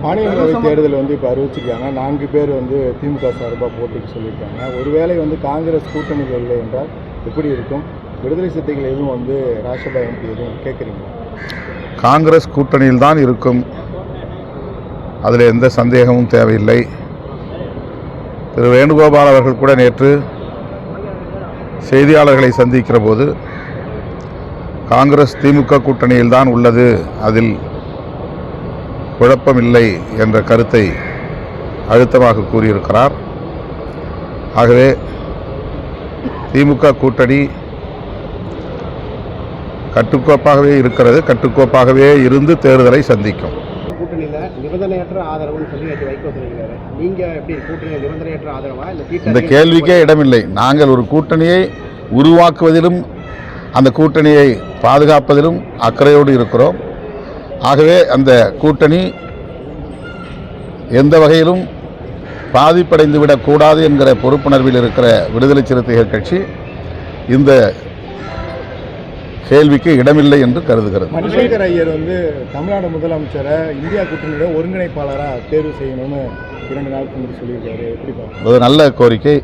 மாநிலங்களவை தேர்தல் இப்போ அறிவிச்சிருக்காங்க. 4 பேர் திமுக சார்பாக போட்டிக்கு சொல்லியிருக்காங்க. ஒருவேளை காங்கிரஸ் கூட்டணியில் இல்லை என்றால் எப்படி இருக்கும்? விடுதலை சிறுத்தைகள் எதுவும் ராஜ்யசபா எம்பி எதுவும் கேட்குறீங்களா? காங்கிரஸ் கூட்டணியில் தான் இருக்கும், அதில் எந்த சந்தேகமும் தேவையில்லை. திரு வேணுகோபால் அவர்கள் கூட நேற்று செய்தியாளர்களை சந்திக்கிற போது காங்கிரஸ் திமுக கூட்டணியில் தான் உள்ளது, அதில் குழப்பமில்லை என்ற கருத்தை அழுத்தமாக கூறியிருக்கிறார். ஆகவே திமுக கூட்டணி கட்டுக்கோப்பாகவே இருக்கிறது, கட்டுக்கோப்பாகவே இருந்து தேர்தலை சந்திக்கும். இந்த கேள்விக்கே இடமில்லை. நாங்கள் ஒரு கூட்டணியை உருவாக்குவதிலும் அந்த கூட்டணியை பாதுகாப்பதிலும் அக்கறையோடு இருக்கிறோம். ஆகவே அந்த கூட்டணி எந்த வகையிலும் பாதிப்படைந்து விடக்கூடாது என்கிற பொறுப்புணர்வில் இருக்கிற விடுதலை சிறுத்தைகள் கட்சி இந்த கேள்விக்கு இடமில்லை என்று கருதுகிறது. மணிசேகர் ஐயர் தமிழ்நாடு முதலமைச்சரை இந்தியா கூட்டணியோட ஒருங்கிணைப்பாளராக தேர்வு செய்யணும்னு 2 நாளுக்கு முன்னாடி சொல்லியிருக்காரு. எப்படி பார்க்க? அது நல்ல கோரிக்கை.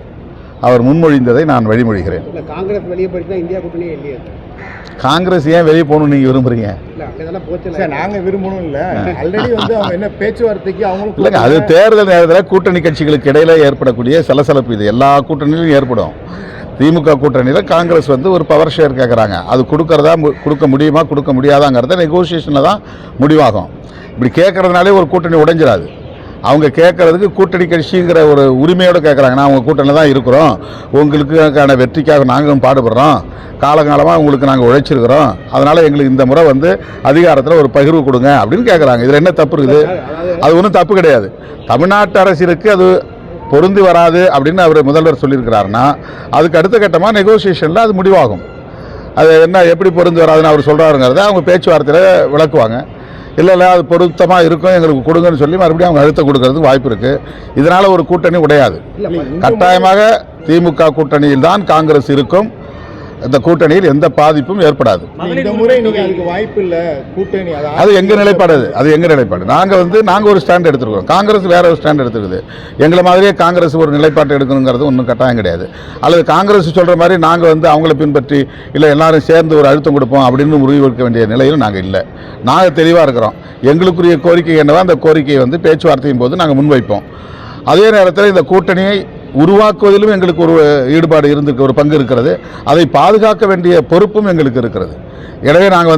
அவர் முன்மொழிந்ததை நான் வழிமொழிகிறேன். காங்கிரஸ் வெளியே போயிட்டு இந்தியா கூட்டணியே இல்லையே. காங்கிரஸ் ஏன் வெளியே போகணும் நீங்க விரும்புறீங்க? நாங்க விரும்பணும் இல்ல, ஆல்ரெடி அவங்க என்ன பேச்சுவார்த்தைக்கு அவங்களுக்கு இல்லைங்க. அது தேர்தல் நேரத்தில் கூட்டணி கட்சிகளுக்கு இடையில ஏற்படக்கூடிய சலசலப்பு இது எல்லா கூட்டணியிலும் ஏற்படும். திமுக கூட்டணியில் காங்கிரஸ் ஒரு பவர் ஷேர் கேட்குறாங்க. அது கொடுக்க முடியுமா கொடுக்க முடியாதாங்கிறத நெகோசியேஷனில் தான் முடிவாகும். இப்படி கேட்கறதுனாலே ஒரு கூட்டணி உடைஞ்சிடாது. அவங்க கேட்கறதுக்கு கூட்டணி கட்சிங்கிற ஒரு உரிமையோடு கேட்குறாங்க. நான் உங்கள் கூட்டணியில் தான் இருக்கிறோம், உங்களுக்கான வெற்றிக்காக நாங்களும் பாடுபடுறோம், காலகாலமாக உங்களுக்கு நாங்கள் உழைச்சிருக்கிறோம், அதனால் எங்களுக்கு இந்த முறை அதிகாரத்தில் ஒரு பகிர்வு கொடுங்க அப்படின்னு கேட்குறாங்க. இதில் என்ன தப்பு இருக்குது? அது ஒன்றும் தப்பு கிடையாது. தமிழ்நாட்டு அரசிற்கு அது பொருந்தி வராது அப்படின்னு அவர் முதல்வர் சொல்லியிருக்கிறாருன்னா அதுக்கு அடுத்த கட்டமாக நெகோசியேஷனில் அது முடிவாகும். அது என்ன எப்படி பொருந்தி வராதுன்னு அவர் சொல்கிறாருங்கிறத அவங்க பேச்சுவார்த்தையில் விளக்குவாங்க. இல்லை அது பொருத்தமாக இருக்கும் எங்களுக்கு கொடுங்கன்னு சொல்லி மறுபடியும் அவங்க அழுத்தம் கொடுக்கறதுக்கு வாய்ப்பு இருக்குது. இதனால் ஒரு கூட்டணி உடையாது. கட்டாயமாக திமுக கூட்டணியில் தான் காங்கிரஸ் இருக்கும். இந்த கூட்டணியில் எந்த பாதிப்பும் ஏற்படாது. அது எங்க நிலைப்பாடு? அது எங்க நிலைப்பாடு? நாங்கள் ஒரு ஸ்டாண்ட் எடுத்துருக்கோம், காங்கிரஸ் வேற ஒரு ஸ்டாண்ட் எடுத்துருக்குது. எங்களை மாதிரியே காங்கிரஸ் ஒரு நிலைப்பாட்டை எடுக்கணுங்கிறது ஒன்றும் கட்டாயம் கிடையாது. அல்லது காங்கிரஸ் சொல்கிற மாதிரி நாங்கள் அவங்கள பின்பற்றி இல்லை எல்லாரும் சேர்ந்து ஒரு அழுத்தம் கொடுப்போம் அப்படின்னு முடிவெடுக்க வேண்டிய நிலையில் நாங்கள் இல்லை. நாங்கள் தெளிவாக இருக்கிறோம். எங்களுக்குரிய கோரிக்கை என்னவோ அந்த கோரிக்கையை பேச்சுவார்த்தையும் போது நாங்கள் முன்வைப்போம். அதே நேரத்தில் இந்த கூட்டணியை உருவாக்குவதிலும் எங்களுக்கு ஒரு ஈடுபாடு ஒரு பங்கு இருக்கிறது. அதை பாதுகாக்க வேண்டிய பொறுப்பும் எங்களுக்கு இருக்கிறது. எனவே நாங்கள்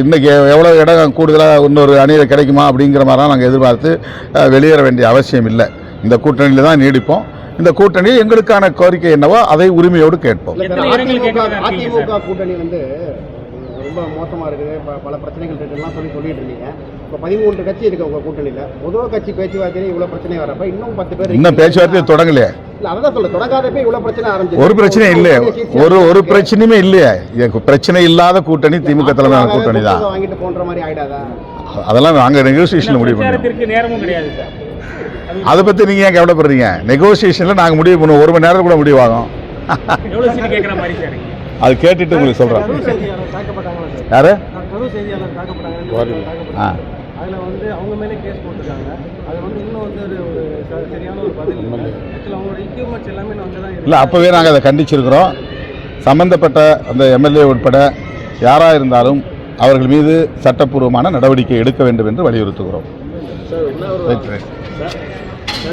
இன்றைக்கி எவ்வளோ இடம் கூடுதலாக இன்னொரு அணியில் கிடைக்குமா அப்படிங்கிற மாதிரிலாம் நாங்கள் எதிர்பார்த்து வெளியேற வேண்டிய அவசியம் இல்லை. இந்த கூட்டணியில் தான் நீடிப்போம். இந்த கூட்டணி எங்களுக்கான கோரிக்கை என்னவோ அதை உரிமையோடு கேட்போம். அதிமுக கூட்டணி ரொம்ப மோசமாக இருக்குது, பல பிரச்சனைகள் இருக்குலாம் சொல்லிட்டு இருந்தீங்க. இப்போ 13 கட்சி இருக்குது உங்கள் கூட்டணியில். முதல் கட்சி பேச்சுவார்த்தையில இவ்வளோ பிரச்சனை வரப்ப இன்னும் 10 பேர் இன்னும் பேச்சுவார்த்தையை தொடங்கலையே. இல்லை அதான் சொல்ல தொடங்காதப்ப இவ்வளோ பிரச்சனை ஆரம்பிச்சு. ஒரு பிரச்சனை இல்லையே, ஒரு பிரச்சனையுமே இல்லையே. பிரச்சனை இல்லாத கூட்டணி திமுக தலைமையான கூட்டணி தான். வாங்கிட்டு போன்ற மாதிரி ஆயிடாதா? அதெல்லாம் நாங்கள் நெகோசியேஷனில் முடிவு பண்ணுவோம். நேரமும் கிடையாது சார். அதை பற்றி நீங்கள் ஏன் கவலைப்படுறீங்க? நெகோசியேஷனில் நாங்கள் முடிவு பண்ணுவோம். 1 மணி நேரம் கூட முடிவாகும். அது கேட்டுட்டு உங்களுக்கு சொல்கிறேன். யாரு? அவங்க மேலே கேஸ் போட்டுருக்காங்க. அது இன்னும் சரியான ஒரு பதில் அவங்களோட எக்யூப்மெண்ட்ஸ் எல்லாமே இல்லை. அப்போவே நாங்கள் அதை கண்டிச்சிருக்கிறோம். சம்பந்தப்பட்ட அந்த எம்எல்ஏ உட்பட யாராக இருந்தாலும் அவர்கள் மீது சட்டப்பூர்வமான நடவடிக்கை எடுக்க வேண்டும் என்று வலியுறுத்துகிறோம்.